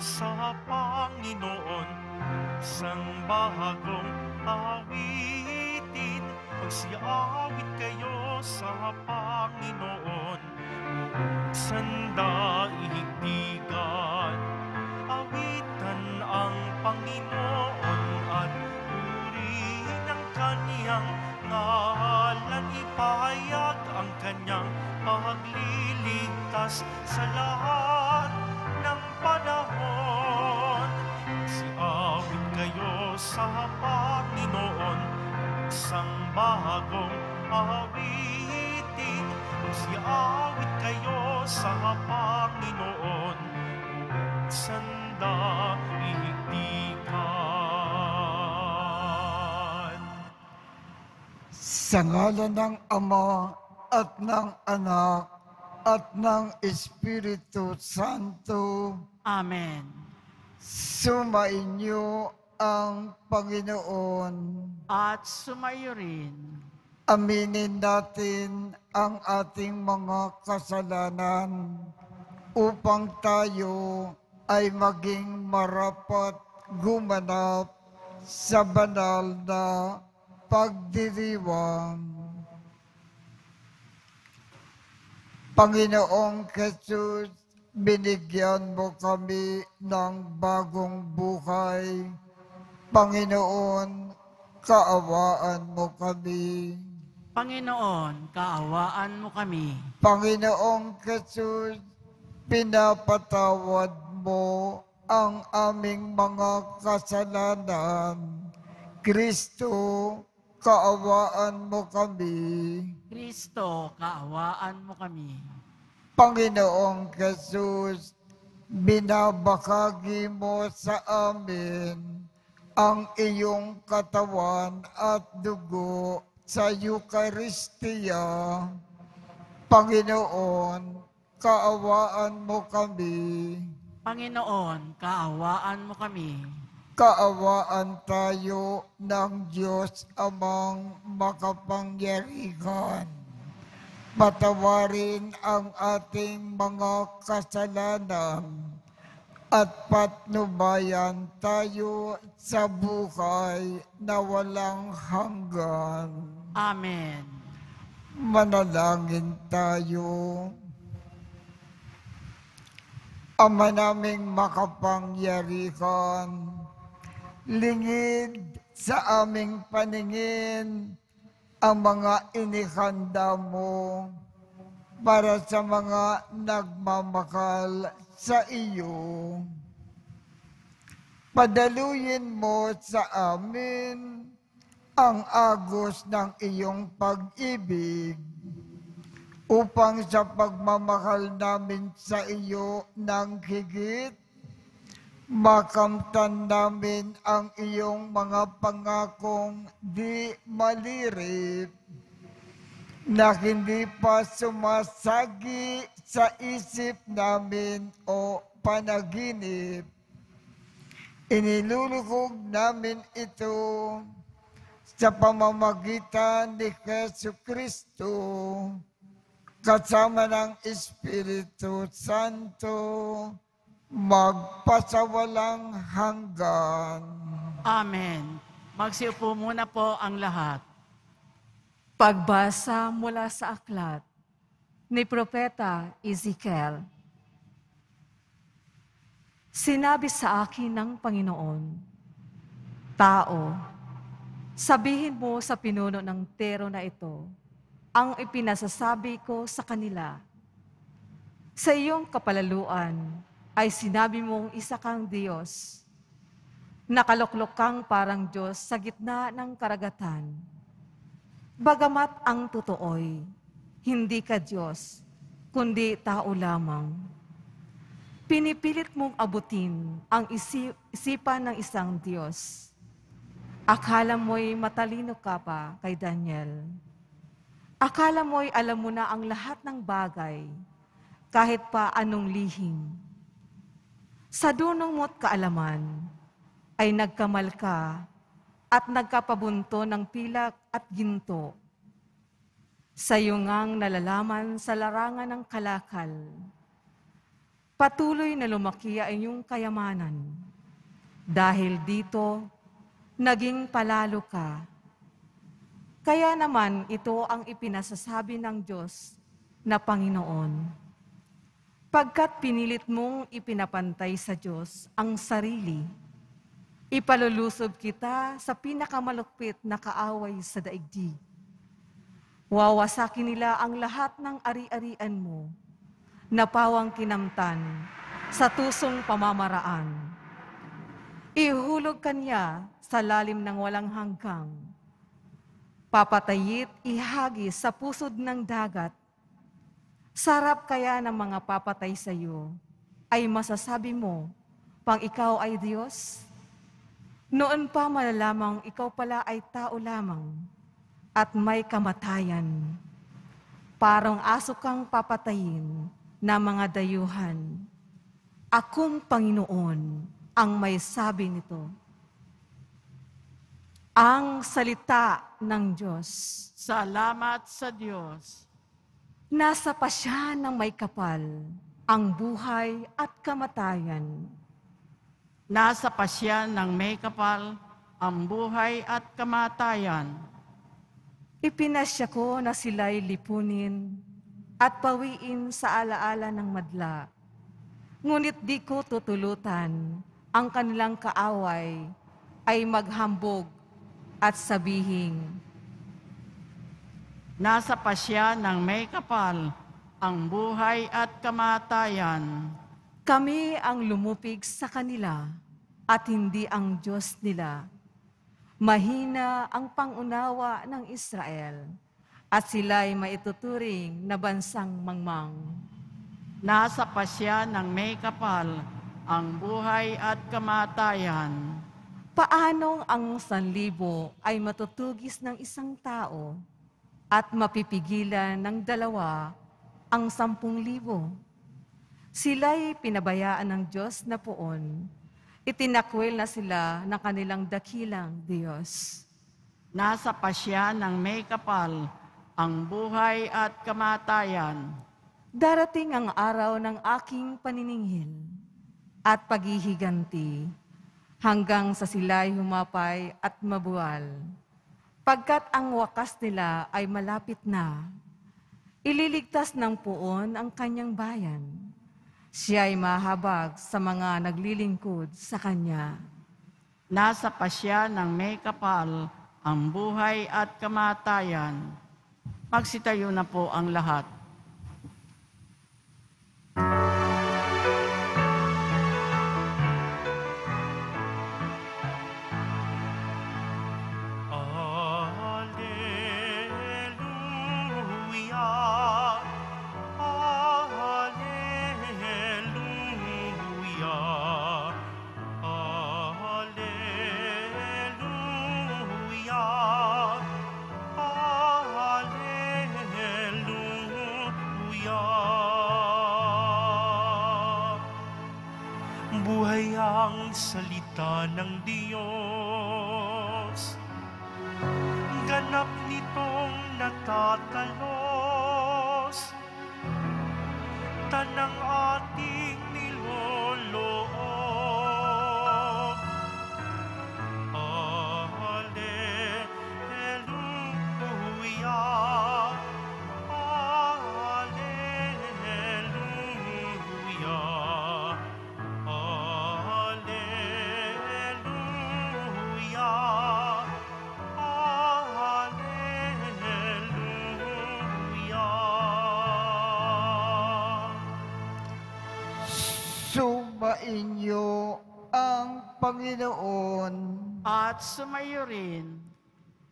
sa Panginoon, isang bagong awitin. Magsiawit kayo sa Panginoon, buong sandaigdigan. Awitan ang Panginoon at purihin ang Kanyang ngalan. Ipahayag ang Kanyang pagliligtas sa lahat ng panahon. Magsiawit kayo sa Panginoon, isang bagong awitin. Magsiawit kayo sa Panginoon, buong sandaigdigan. Sa ngalan ng Ama at ng Anak at ng Espiritu Santo. Amen. Sumainyo ang Panginoon. At sumayo rin. Aminin natin ang ating mga kasalanan upang tayo ay maging marapat gumanap sa banal na pagdiriwang. Panginoong Jesus, binigyan mo kami ng bagong buhay. Panginoon, kaawaan mo kami. Panginoon, kaawaan mo kami. Panginoong Jesus, pinapatawad mo ang aming mga kasalanan. Kristo, kaawaan mo kami. Kristo, kaawaan mo kami. Panginoong Jesus, binabahagi mo sa amin ang iyong katawan at dugo sa Eucharistia. Panginoon, kaawaan mo kami. Panginoon, kaawaan mo kami. Kaawaan tayo ng Diyos Amang makapangyarihan. Patawarin ang ating mga kasalanan at patnubayan tayo sa buhay na walang hanggan. Amen. Manalangin tayo. Ama naming makapangyarihan, lingid sa aming paningin ang mga inihanda mo para sa mga nagmamahal sa iyo. Padaluyin mo sa amin ang agos ng iyong pag-ibig upang sa pagmamahal namin sa iyo ng higit, makamtan namin ang iyong mga pangakong di malirip na hindi pa sumasagi sa isip namin o panaginip. Iniluluhog namin ito sa pamamagitan ni Jesucristo kasama ng Espiritu Santo, magpasawalang hanggan. Amen. Magsiupo muna po ang lahat. Pagbasa mula sa aklat ni Propeta Ezekiel. Sinabi sa akin ng Panginoon, Tao, sabihin mo sa pinuno ng tero na ito ang ipinasasabi ko sa kanila. Sa iyong kapalaluan ay sinabi mong isa kang Diyos. Nakaluklok kang parang Diyos sa gitna ng karagatan. Bagamat ang totoo'y, hindi ka Diyos, kundi tao lamang. Pinipilit mong abutin ang isipan ng isang Diyos. Akala mo'y matalino ka pa kay Daniel. Akala mo'y alam mo na ang lahat ng bagay, kahit pa anong lihim. Sa dunong mo't kaalaman, ay nagkamal ka at nagkapabunto ng pilak at ginto. Sa iyo ngang nalalaman sa larangan ng kalakal. Patuloy na lumaki ang iyong kayamanan. Dahil dito, naging palalo ka. Kaya naman ito ang ipinasasabi ng Diyos na Panginoon. Pagkat pinilit mong ipinapantay sa Diyos ang sarili, ipalulusob kita sa pinakamalupit na kaaway sa daigdig. Wawasakin nila ang lahat ng ari-arian mo, na pawang kinamtan sa tusong pamamaraan. Ihulog kanya sa lalim ng walang hanggang. Papatayit ihagis sa pusod ng dagat. Sarap kaya ng mga papatay sa iyo, ay masasabi mo, pang ikaw ay Diyos? Noon pa malalamang ikaw pala ay tao lamang, at may kamatayan. Parang aso kang papatayin na mga dayuhan. Akong Panginoon ang may sabi nito. Ang salita ng Diyos. Salamat sa Diyos. Nasa pasya ng may kapal ang buhay at kamatayan. Nasa pasya ng may kapal ang buhay at kamatayan. Ipinasya ko na sila'y lipunin at pawiin sa alaala ng madla. Ngunit di ko tutulutan ang kanilang kaaway ay maghambog at sabihing, Nasa pasya ng may kapal ang buhay at kamatayan. kami ang lumupig sa kanila at hindi ang Diyos nila. Mahina ang pangunawa ng Israel at sila'y maituturing na bansang mangmang. Nasa pasya ng may kapal ang buhay at kamatayan. Paanong ang 1,000 ay matutugis ng isang tao at mapipigilan ng 2 ang 10,000? Sila'y pinabayaan ng Diyos na poon. Itinakwil na sila ng kanilang dakilang Diyos. Nasa pasya ng may kapal ang buhay at kamatayan. Darating ang araw ng aking paniningil at paghihiganti hanggang sa sila'y humapay at mabuwal. Pagkat ang wakas nila ay malapit na, ililigtas ng poon ang kanyang bayan. Siya'y mahabag sa mga naglilingkod sa kanya. Nasa pasya ng may kapal ang buhay at kamatayan. Magsitayo na po ang lahat. Alleluia, Alleluia, Alleluia, Alleluia. Buhay ang salita ng Diyos, ganap nitong natatalos, tanang ating niloloob. Alleluia, Alleluia, Alleluia. Sumainyo ang Panginoon, At sumayo rin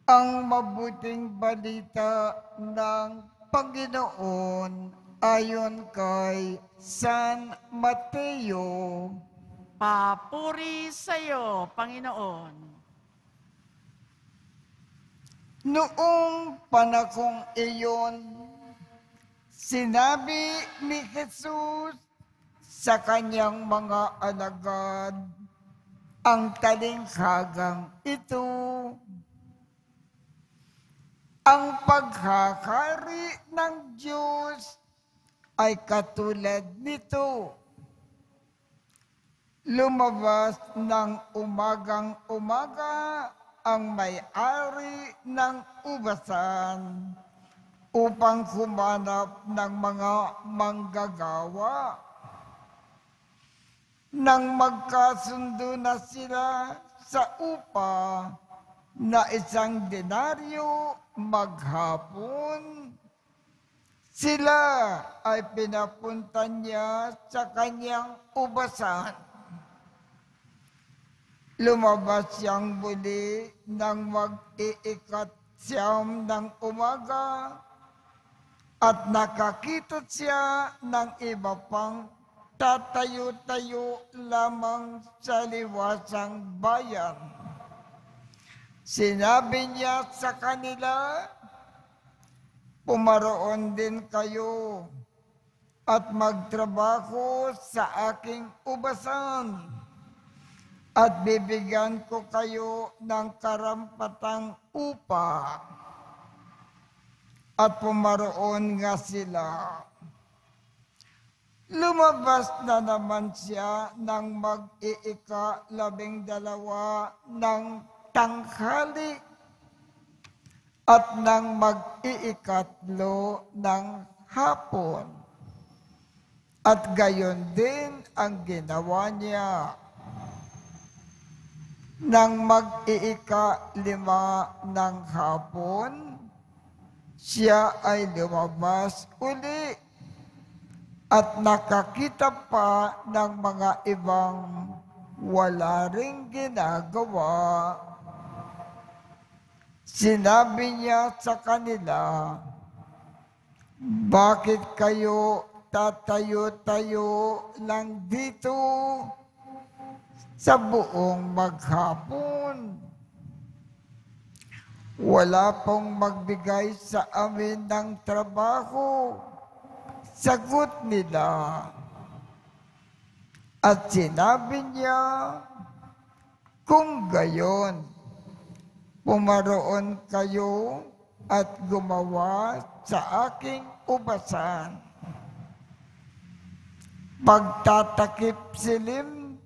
ang mabuting balita ng Panginoon ayon kay San Mateo. papuri sa iyo, Panginoon. Noong panahong iyon, sinabi ni Jesus sa kanyang mga alagad ang talinghagang ito. Ang paghahari ng Diyos ay katulad nito. Lumabas ng umagang-umaga ang may-ari ng ubasan upang humanap ng mga manggagawa. Nang magkasundo na sila sa upa na 1 denaryo maghapon, sila ay pinapunta niya sa kanyang ubasan. Lumabas siyang muli nang mag-iikatyam ng umaga at nakakita siya ng iba pang tatayo-tayo lamang sa liwasang bayan. Sinabi niya sa kanila, "Pumaroon din kayo at magtrabaho sa aking ubasan at bibigyan ko kayo ng karampatang upa." At pumaroon nga sila. Lumabas na naman siya nang mag-12 ng tanghali at nang mag-3 ng hapon. At gayon din ang ginawa niya. Nang mag-5 ng hapon, siya ay lumabas uli at nakakita pa ng mga ibang wala ring ginagawa. Sinabi niya sa kanila, "Bakit kayo tatayo-tayo lang dito sa buong maghapon? Wala pong magbigay sa amin ng trabaho." Sagot nila. At sinabi niya, "Kung gayon, pumaroon kayo at gumawa sa aking ubasan." Pagtatakip silim,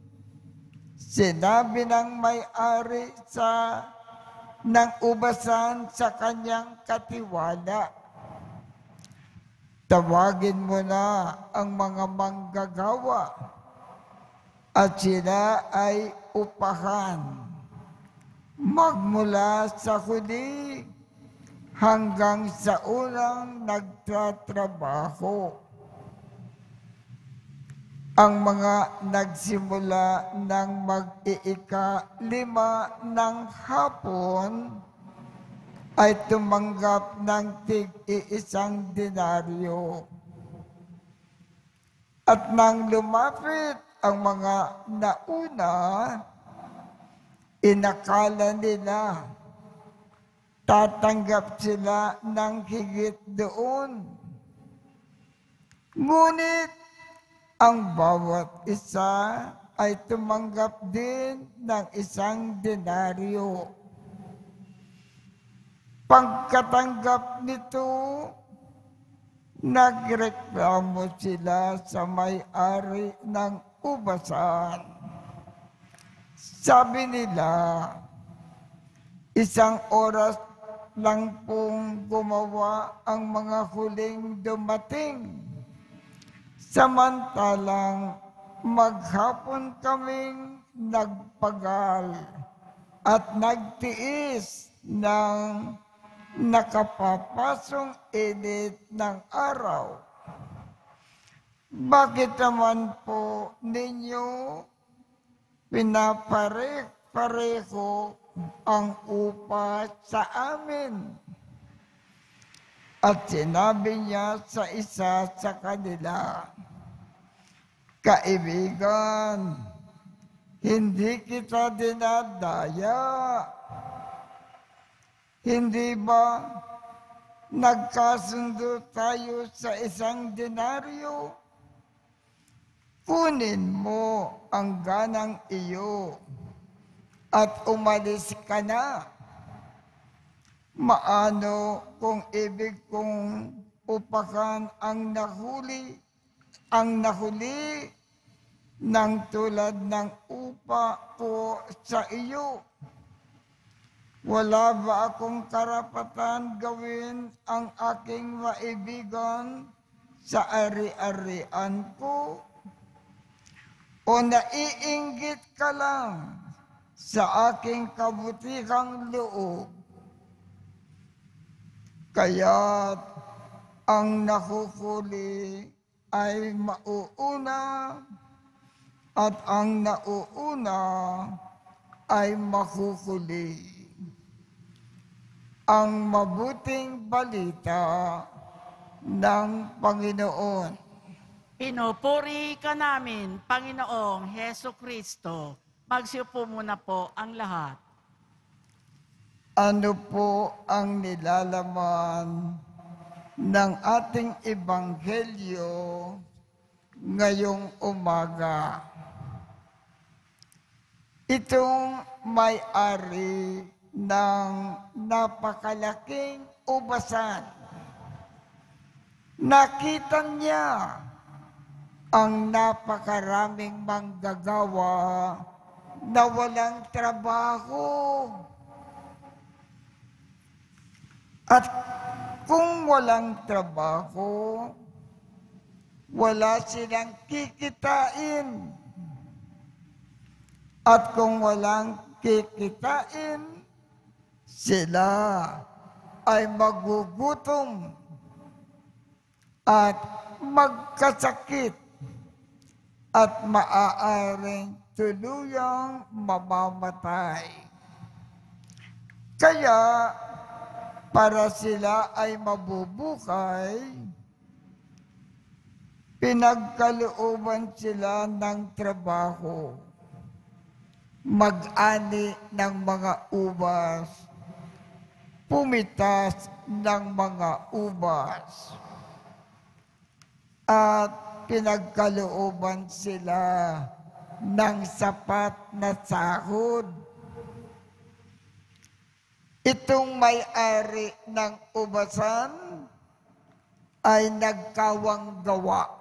sinabi ng may-ari ng ubasan sa kanyang katiwala, "Tawagin mo na ang mga manggagawa at sila ay upahan magmula sa huli hanggang sa unang nagtatrabaho." Ang mga nagsimula ng mag-5 ng hapon ay tumanggap ng tig-1 denaryo. At nang lumapit ang mga nauna, inakala nila tatanggap sila ng higit doon. Ngunit ang bawat isa ay tumanggap din ng 1 denaryo. Pagkatanggap nito, nagreklamo sila sa may-ari ng ubasan. Sabi nila, 1 oras lang pong gumawa ang mga huling dumating. Samantalang maghapon kaming nagpagal at nagtiis ng nakapapasong init ng araw. Bakit naman po ninyo pinapareho ang upa sa amin? At sinabi niya sa isa sa kanila, "Kaibigan, hindi kita dinadaya. Hindi ba nagkasundo tayo sa 1 denaryo? Kunin mo ang ganang iyo at umalis ka na. Maano kung ibig kong upakan ang nahuli ng tulad ng upa ko sa iyo. Wala ba akong karapatan gawin ang aking maibigan sa ari-arian ko? O naiinggit ka lang sa aking kabutihang loob? Kaya't ang nahuhuli ay mauuna at ang nauuna ay mahuhuli. Ang mabuting balita ng Panginoon. Pinupuri ka namin, Panginoong Heso Kristo. Magsiupo muna po ang lahat. Ano po ang nilalaman ng ating ebanghelyo ngayong umaga? Itong may-ari ng napakalaking ubasan. Nakita niya ang napakaraming manggagawa na walang trabaho. At kung walang trabaho, wala silang kikitain. At kung walang kikitain, sila ay magugutom at magkasakit at maaaring tuluyang mamamatay. Kaya, para sila ay mabubuhay, pinagkalooban sila ng trabaho, mag-ani ng mga ubas, pumitas ng mga ubas, at pinagkalooban sila ng sapat na sahod. Itong may-ari ng ubasan ay nagkawang gawa.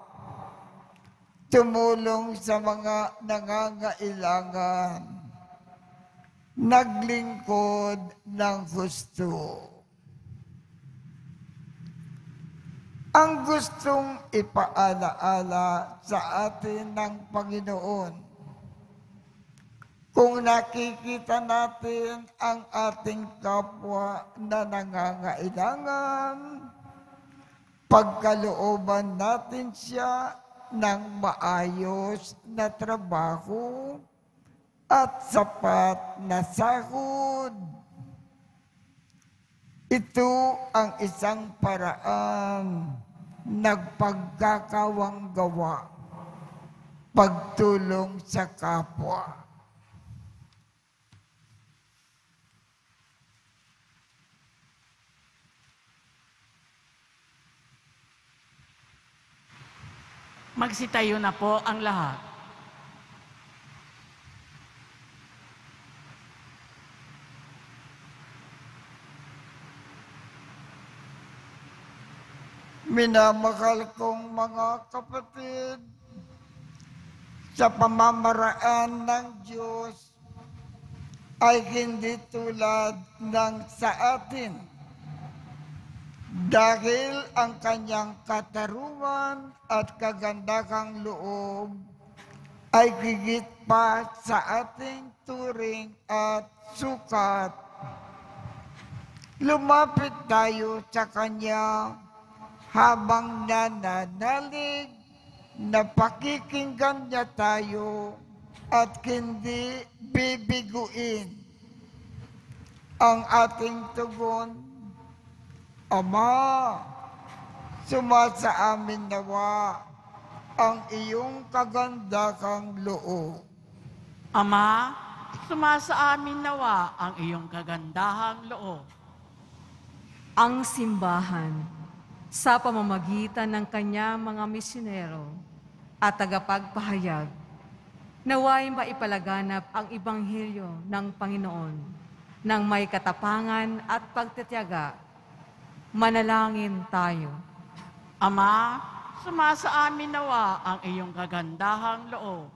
Tumulong sa mga nangangailangan. Naglingkod ng husto. Ang gustong ipaalaala sa atin ng Panginoon, kung nakikita natin ang ating kapwa na nangangailangan, pagkalooban natin siya ng maayos na trabaho at sapat na sahod. Ito ang isang paraan ng pagkakawang gawa, pagtulong sa kapwa. Magsitayo na po ang lahat. Minamahal kong mga kapatid, sa pamamaraan ng Diyos ay hindi tulad ng sa atin. Dahil ang kanyang katarungan at kagandahang loob ay higit pa sa ating turing at sukat. Lumapit tayo sa kanya habang nananalig na pakikinggan niya tayo at hindi bibiguin. Ang ating tugon, Ama, sumasa amin nawa ang iyong kagandahang loob. Ama, sumasa amin nawa ang iyong kagandahang loob. Ang simbahan, sa pamamagitan ng kanyang mga misyonero at tagapagpahayag, naway maipalaganap ang Ebanghelyo ng Panginoon ng may katapangan at pagtitiyaga. Manalangin tayo. Ama, sumasa amin nawa ang iyong kagandahang loob.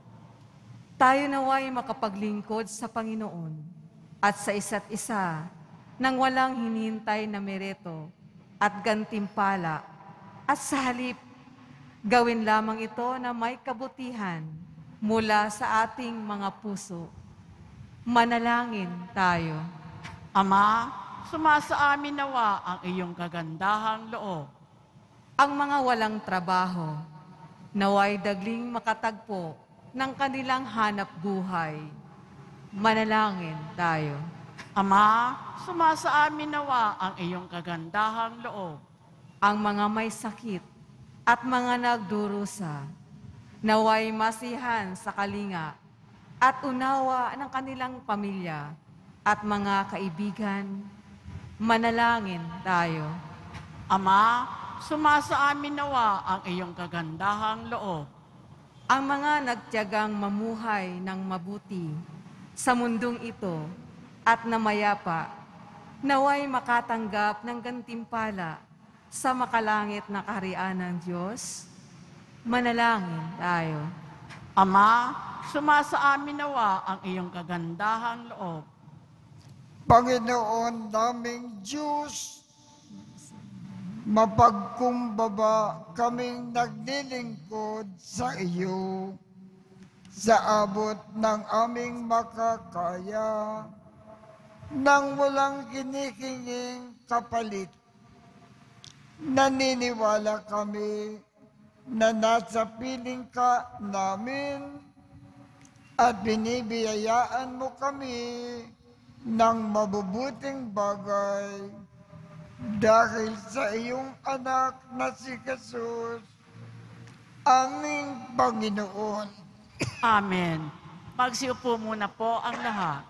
Tayo naway makapaglingkod sa Panginoon at sa isa't isa nang walang hinihintay na mereto at gantimpala, at sa halip, gawin lamang ito na may kabutihan mula sa ating mga puso. Manalangin tayo. Ama, sumasa amin nawa ang iyong kagandahang loob. Ang mga walang trabaho, naway dagling makatagpo ng kanilang hanap buhay. Manalangin tayo. Ama, sumasa amin nawa ang iyong kagandahang loob. Ang mga may sakit at mga nagdurusa, naway masihan sa kalinga at unawa ng kanilang pamilya at mga kaibigan. Manalangin tayo. Ama, sumasa amin nawa ang iyong kagandahang loob. Ang mga nagtiyagang mamuhay ng mabuti sa mundong ito at na mayapa, naway makatanggap ng gantimpala sa makalangit na kaharian ng Diyos. Manalangin tayo. Ama, sumasa amin nawa ang iyong kagandahang loob. Panginoon naming Diyos, mapagkumbaba kaming naglilingkod sa iyo sa abot ng aming makakaya, nang walang kinikinging kapalit. Naniniwala kami na nasa piling ka namin at binibiyayaan mo kami ng mabubuting bagay dahil sa iyong anak na si Jesus, aming Panginoon. Amen. Magsiupo muna po ang lahat.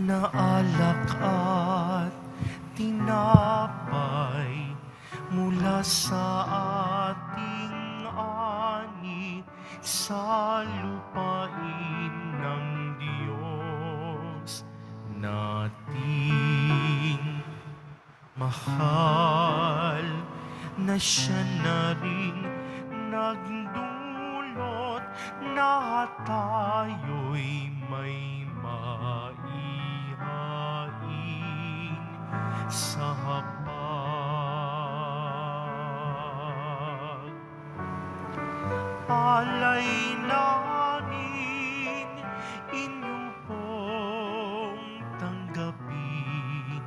Na alak at tinapay mula sa ating ani sa lupain ng Diyos nating mahal, na siya na rin nagdulot na tayo'y may maihain sa hapag. Alay namin inyong pong tanggapin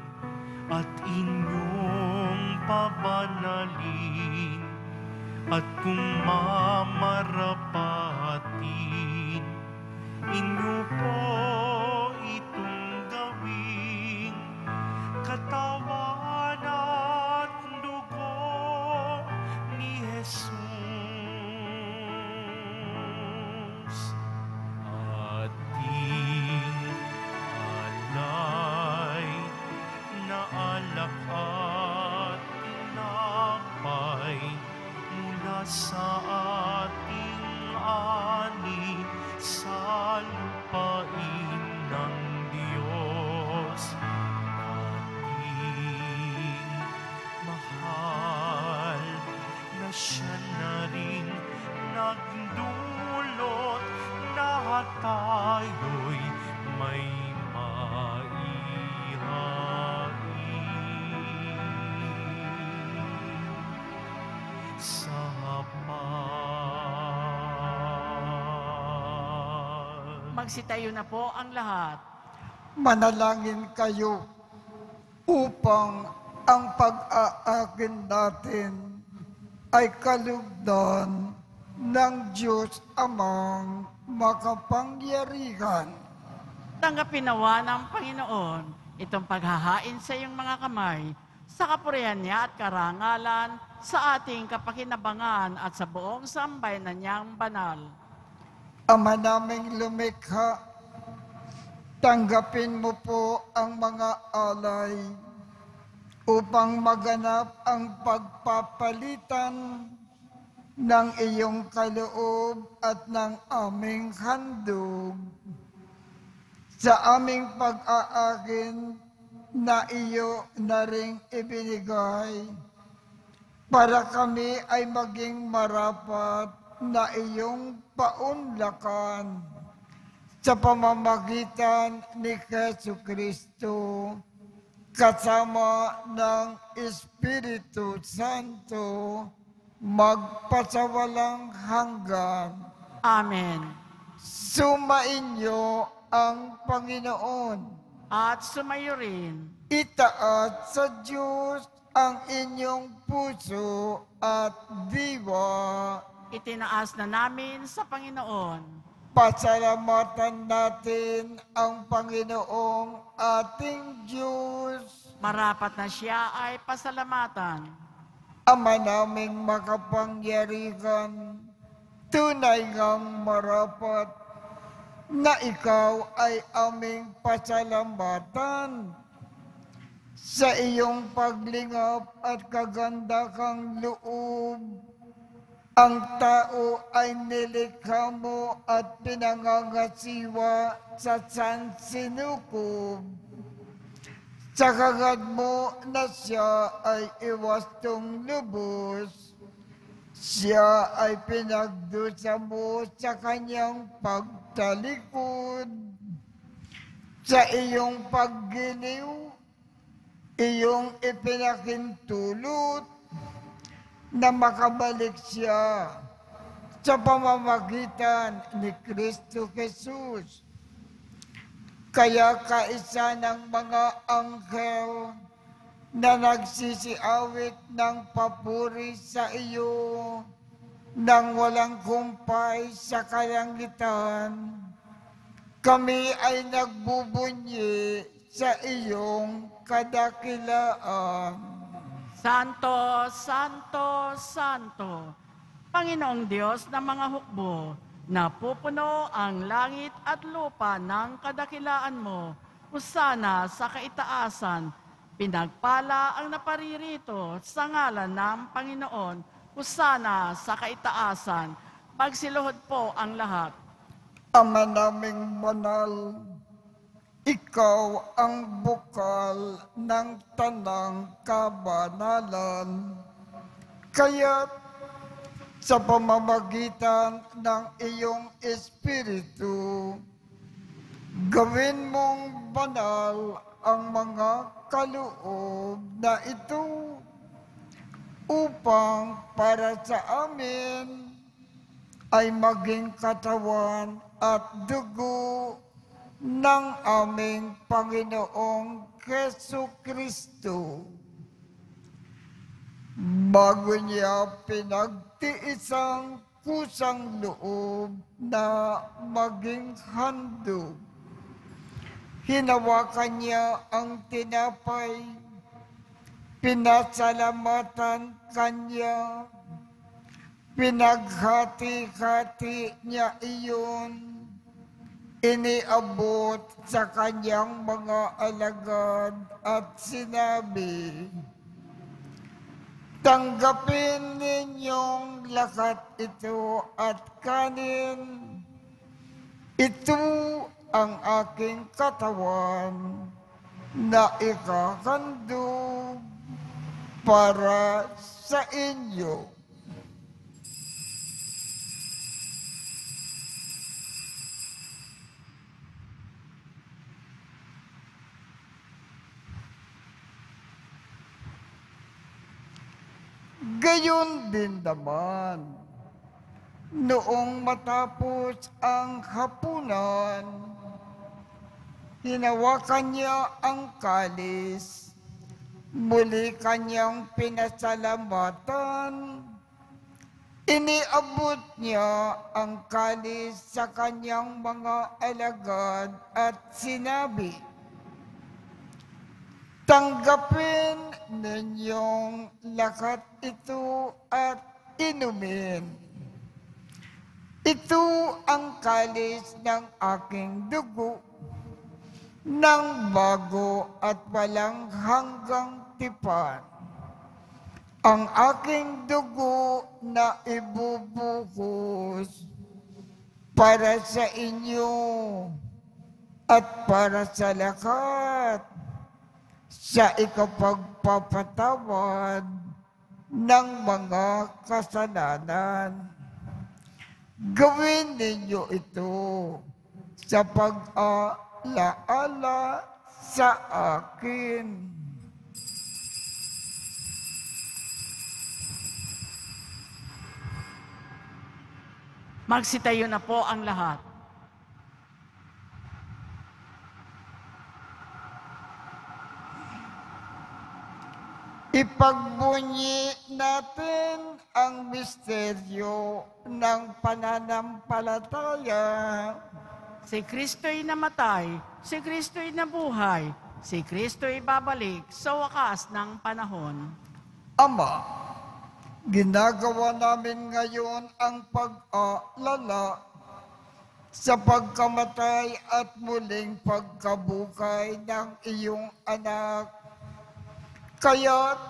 at inyong pabanalin, at kung mamarapatin, inyo po itong gawin, katawan at dugo ni Jesus. Ating alay na alak at tinapay mula sa ating ani sa lupain ng Diyos nating mahal, na siya na rin nagdulot na tayo'y may maihain sa hapag. Magsitayo na po ang lahat. Manalangin kayo upang ang pag-aakin natin ay kalugdan ng Diyos Amang makapangyarihan. Tanggapin nawa ng Panginoon itong paghahain sa iyong mga kamay sa kapurihan niya at karangalan sa ating kapakinabangan at sa buong sambayanan niyang banal. Ama naming lumikha, tanggapin mo po ang mga alay upang maganap ang pagpapalitan ng iyong kaloob at ng aming handog sa aming pag-aakin na iyo na ring ibinigay para kami ay maging marapat na iyong paunlakan sa pamamagitan ni Jesucristo kasama ng Espiritu Santo magpasawalang hanggan. Amen. Sumainyo ang Panginoon. At sumayo rin. Itaat sa Diyos ang inyong puso at diwa. Itinaas na namin sa Panginoon. Pasalamatan natin ang Panginoong ating Diyos. Marapat na siya ay pasalamatan. Ama naming makapangyarihan, tunay ngang marapat na ikaw ay aming pasalamatan sa iyong paglingap at kagandahang loob. Ang tao ay nilikha mo at pinangangasiwa sa sansinukob. Sa kagad mo na siya ay iwastong lubos, siya ay pinagdusa mo sa kanyang pagtalikod. Sa iyong paggiliw, iyong ipinakintulot na makabalik siya sa pamamagitan ni Kristo Jesus. Kaya kaisa ng mga anghel na nagsisiawit ng papuri sa iyo nang walang kumpay sa kalangitan, kami ay nagbubunyi sa iyong kadakilaan. Santo, Santo, Santo, Panginoong Diyos ng mga hukbo, napupuno ang langit at lupa ng kadakilaan mo. Husana sa kaitaasan, pinagpala ang naparirito sa ngalan ng Panginoon. Husana sa kaitaasan, magsiluhod po ang lahat. Ama naming banal, ikaw ang bukal ng tanang kabanalan. Kaya't sa pamamagitan ng iyong Espiritu, gawin mong banal ang mga kaloob na ito upang para sa amin ay maging katawan at dugo ng aming Panginoong Jesucristo. Bago niya pinagtiisang kusang loob na maging handog, hinawakan niya ang tinapay, pinasalamatan kanya, pinaghati-hati niya iyon, iniabot sa kanyang mga alagad at sinabi, tanggapin ninyong lahat ito at kanin. Ito ang aking katawan na ikahandog para sa inyo. Gayon din naman, noong matapos ang hapunan, hinawakan niya ang kalis, muli kanyang pinasalamatan, iniabot niya ang kalis sa kanyang mga alagad at sinabi, tanggapin ninyong lahat ito at inumin. Ito ang kalis ng aking dugo ng bago at walang hanggang tipan. Ang aking dugo na ibubuhos para sa inyo at para sa lahat sa ikapagpapatawad ng mga kasalanan. Gawin ninyo ito sa pag-alaala sa akin. Magsitayo na po ang lahat. Ipagbunyi natin ang misteryo ng pananampalataya. Si Kristo'y namatay, si Kristo'y nabuhay, si Kristo'y babalik sa wakas ng panahon. Ama, ginagawa namin ngayon ang pag-aalala sa pagkamatay at muling pagkabuhay ng iyong anak. Kaya't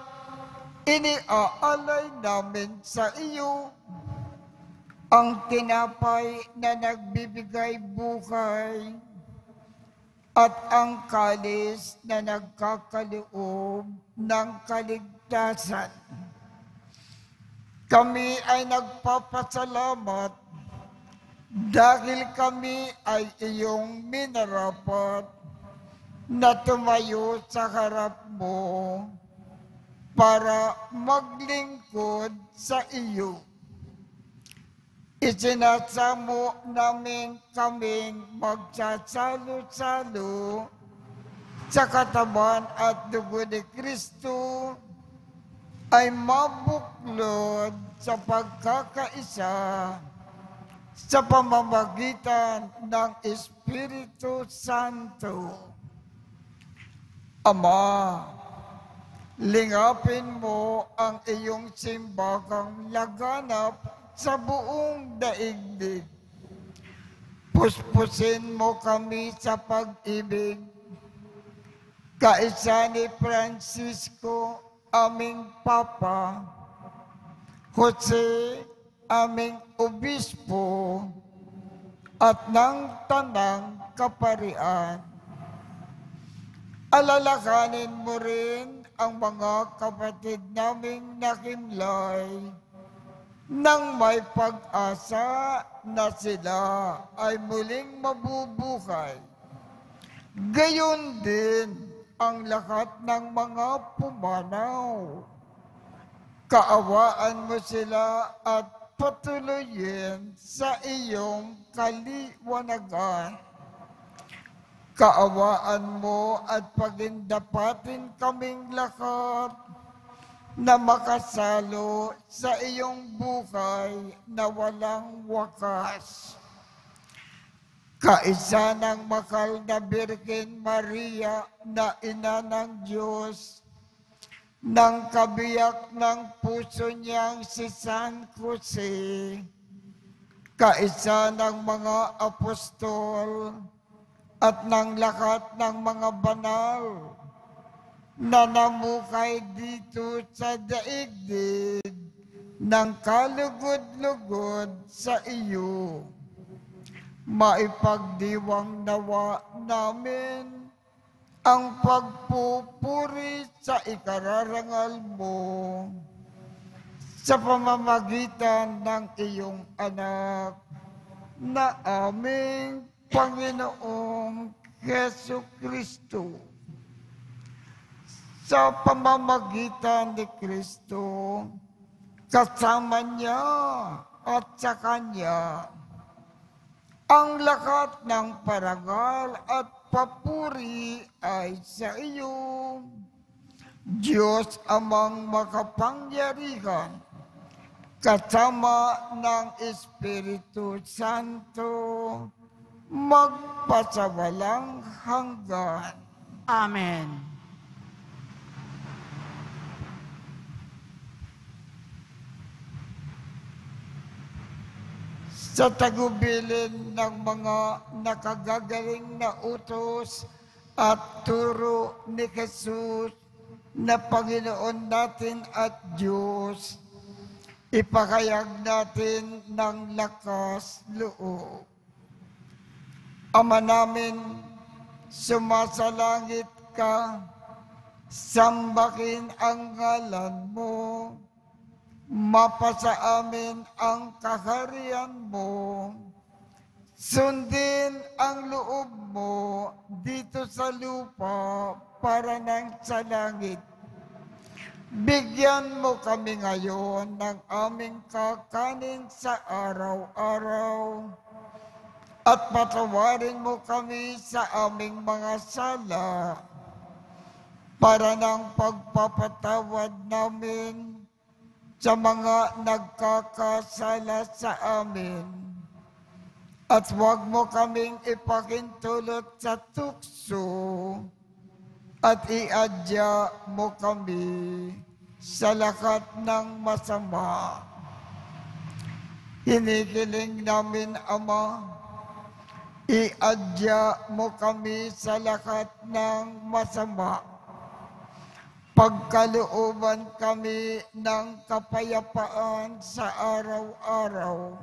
iniaalay namin sa iyo ang tinapay na nagbibigay buhay at ang kalis na nagkakaloob ng kaligtasan. Kami ay nagpapasalamat dahil kami ay iyong minarapat na tumayo sa harap mo para maglingkod sa iyo. Isinasamo namin kaming magsasalo-salo sa katawan at dugo ni Kristo ay mabuklod sa pagkakaisa sa pamamagitan ng Espiritu Santo. Ama, lingapin mo ang iyong simbahang laganap sa buong daigdig. Puspusin mo kami sa pag-ibig. Kaisa ni Francisco, aming Papa, Jose, aming Obispo, at ng Tanang Kaparian. Alalakanin mo rin ang mga kapatid naming nakimlay nang may pag-asa na sila ay muling mabubuhay. Gayon din ang lahat ng mga pumanaw. Kaawaan mo sila at patuloyin sa iyong kaliwanagan. Kaawaan mo at pagindapatin kaming lahat na makasalo sa iyong buhay na walang wakas. Kaisa ng mahal na Birhen Maria na ina ng Diyos, ng kabiyak ng puso niyang si San Jose, kaisa ng mga apostol, at ng lahat ng mga banal na namukay dito sa daigdig ng kalugod-lugod sa iyo. Maipagdiwang nawa namin ang pagpupuri sa ikararangal mo sa pamamagitan ng iyong anak na aming Panginoong Jesucristo. Sa pamamagitan ni Kristo, kasama niya at sa Kanya, ang lahat ng parangal at papuri ay sa iyo, Diyos Amang makapangyarihan, kasama ng Espiritu Santo, magpasawalang hanggan. Amen. Sa tagubilin ng mga nakagagaling na utos at turo ni Jesus na Panginoon natin at Diyos, ipakayag natin ng lakas loob. Ama namin, sumasalangit ka, sambahin ang ngalan mo, mapasa amin ang kaharian mo, sundin ang loob mo dito sa lupa para nang sa langit. Bigyan mo kami ngayon ng aming kakanin sa araw-araw at patawarin mo kami sa aming mga sala para ng pagpapatawad namin sa mga nagkakasala sa amin. At huwag mo kaming ipakintulot sa tukso at iadya mo kami sa lahat ng masama. Hinihiling namin, Ama, iadya mo kami sa lahat ng masama. Pagkalooban kami ng kapayapaan sa araw-araw.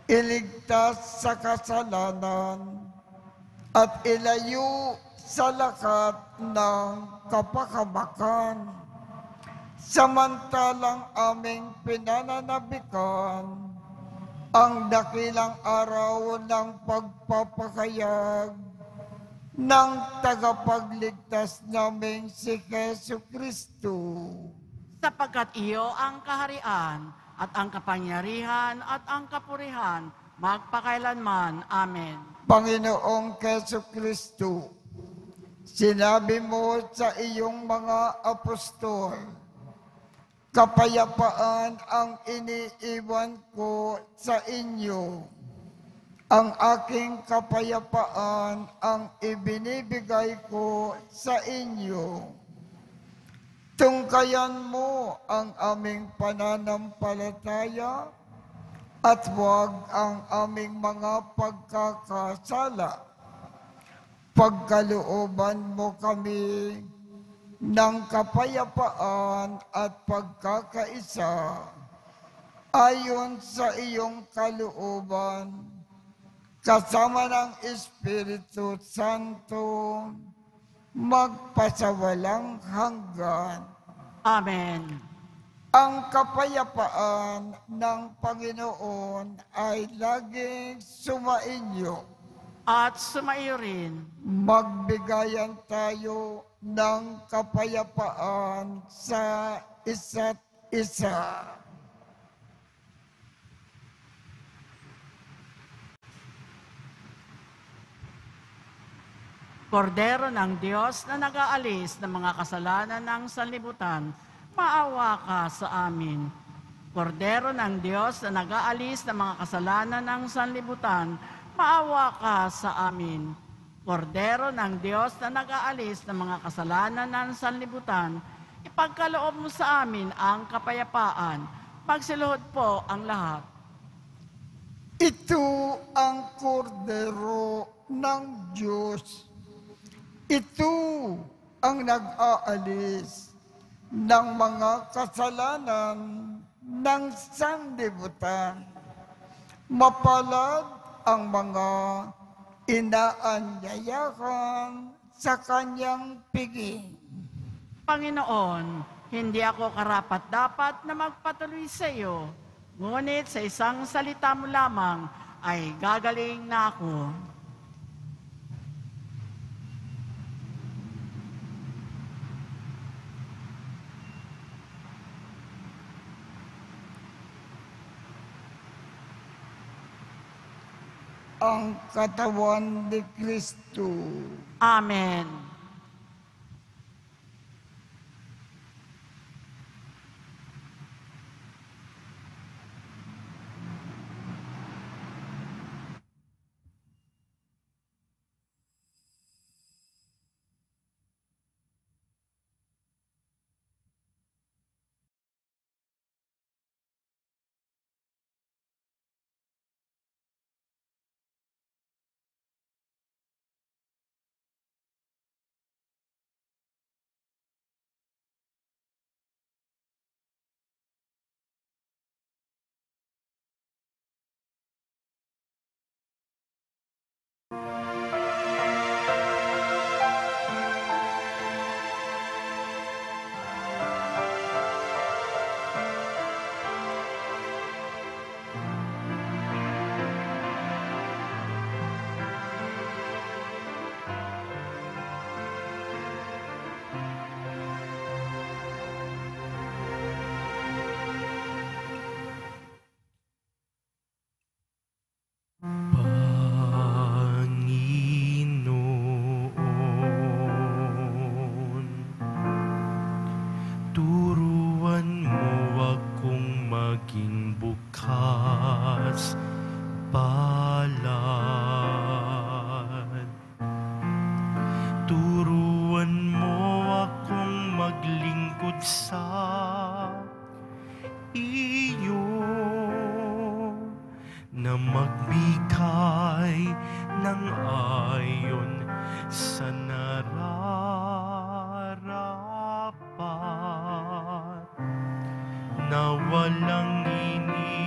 Iligtas sa kasalanan at ilayo sa lahat ng kapahamakan. Samantalang aming pinananabikan ang dakilang araw ng pagpapahayag ng tagapagligtas naming si Jesucristo. Sapagkat iyo ang kaharian at ang kapangyarihan at ang kapurihan magpakailanman. Amen. Panginoong Jesucristo, sinabi mo sa iyong mga apostol, kapayapaan ang iniiwan ko sa inyo. Ang aking kapayapaan ang ibinibigay ko sa inyo. Tungkayan mo ang aming pananampalataya at huwag ang aming mga pagkakasala. Pagkalooban mo kami ng kapayapaan at pagkakaisa ayon sa iyong kalooban, kasama ng Espiritu Santo, magpasawalang hanggan. Amen. Ang kapayapaan ng Panginoon ay laging sumainyo. At sumaiyo rin. Magbigayan tayo ng kapayapaan sa isa't isa. Kordero ng Diyos na nag-aalis ng mga kasalanan ng sanlibutan, maawa ka sa amin. Kordero ng Diyos na nag-aalis ng mga kasalanan ng sanlibutan, maawa ka sa amin. Kordero ng Diyos na nag-aalis ng mga kasalanan ng sanlibutan, ipagkaloob mo sa amin ang kapayapaan. Magsiluhod po ang lahat. Ito ang kordero ng Diyos. Ito ang nag-aalis ng mga kasalanan ng sanlibutan. Mapalad ang mga inaanyayahan sa kanyang piging. Panginoon, hindi ako karapat-dapat na magpatuloy sa iyo, ngunit sa isang salita mo lamang ay gagaling na ako. Ang katawan ni Kristo. Amen. Panginoon, turuan mo akong maging bukas palad. Turuan mo akong maglingkod sa iyo, na magbigay ng ayon sa nararapat, na walang inintay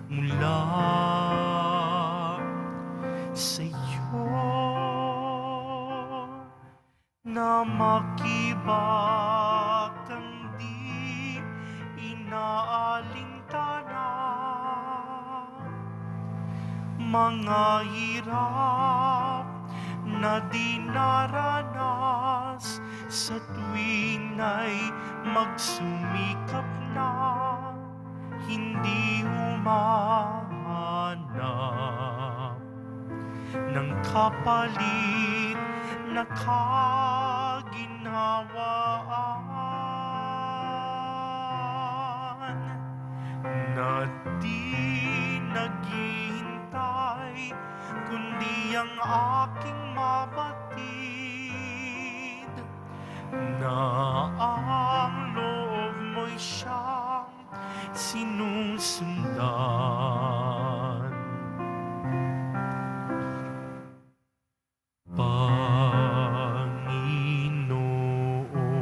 mula sa iyo, na makibakang di inaalintana, mga hirap na dinaranas sa tuwing ay magsumikap na hindi humahanap ng kapalit na kaginhawaan, na di naghihintay kundi ang aking mabatid, na ang loob mo'y siyang sinusundan.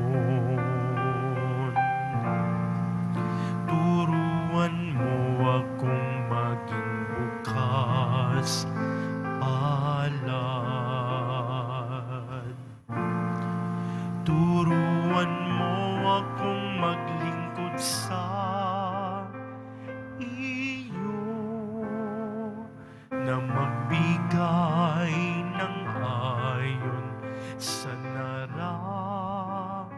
Panginoon, turuan mo akong maging bukas palad. Turuan mo akong maglingkod sa iyo, na magbigay ng ayon sa nararapat,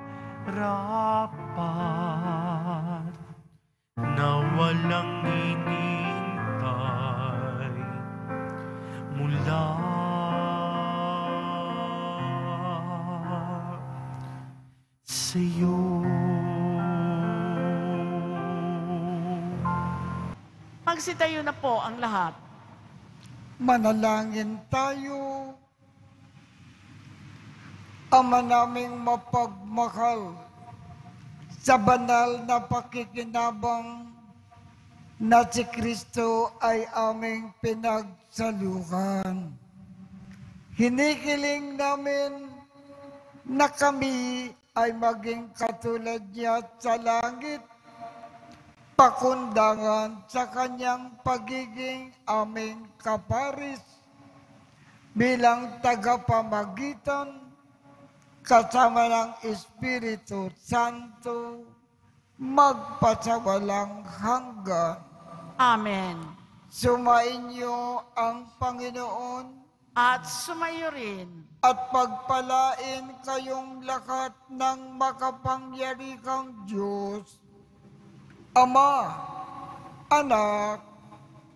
na walang inintay mula sa iyo. Magsitayo na po ang lahat. Manalangin tayo. Ama naming mapagmahal, sa banal na pakikinabang na si Kristo ay aming pinagsaluhan. Hinihiling namin na kami ay maging katulad niya sa langit, pakundangan sa kanyang pagiging aming kaparis bilang tagapamagitan kasama ng Espiritu Santo magpasawalang hanggan. Amen. Sumainyo ang Panginoon At sumayo rin. at pagpalain kayong lahat ng makapangyarihang Diyos, Ama, Anak,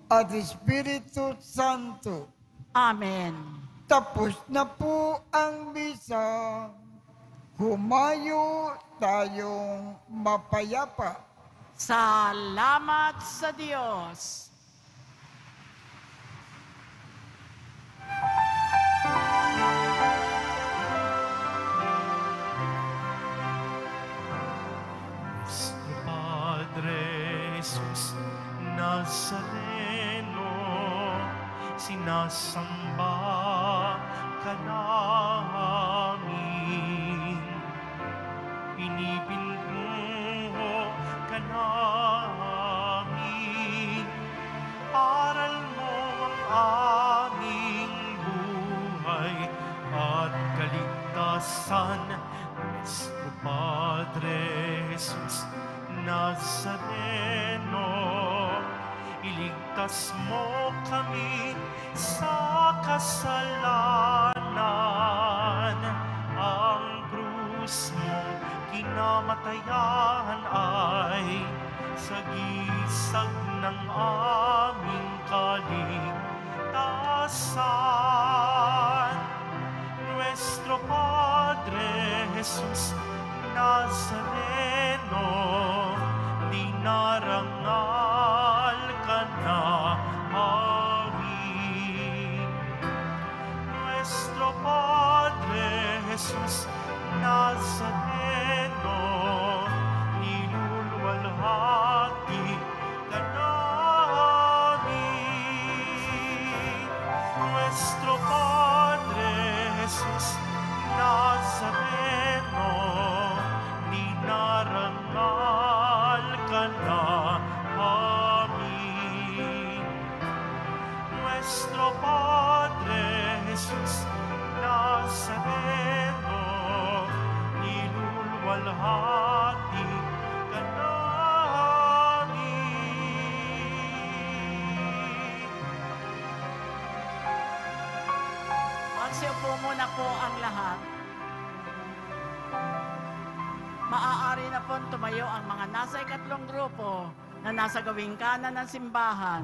at Espiritu Santo. Amen. Tapos na po ang misa. Humayo tayong mapayapa. Salamat sa Diyos. Nuestro Padre Jesus Nazareno, sinasamba ka namin, pinipintuho ka namin, aral mo ang kaligtasan, Nuestro Padre Jesus Nazareno. Iligtas mo kami sa kasalanan. Ang krus mong kinamatayan ay sagisag ng aming kaligtasan. Nuestro Padre Jesus Nazareno, dinarangal ka na amin. Nuestro Padre Jesus Nazareno, niluluwalhati ka namin. Nuestro Padre Jesus Nazareno, dinarangal ka na amin. Nuestro Padre Jesus Nazareno, niluluwalhati ka namin. Magsiupo muna po ang lahat. Maaari na po tumayo ang mga nasa ikatlong grupo na nasa gawing kanan ng simbahan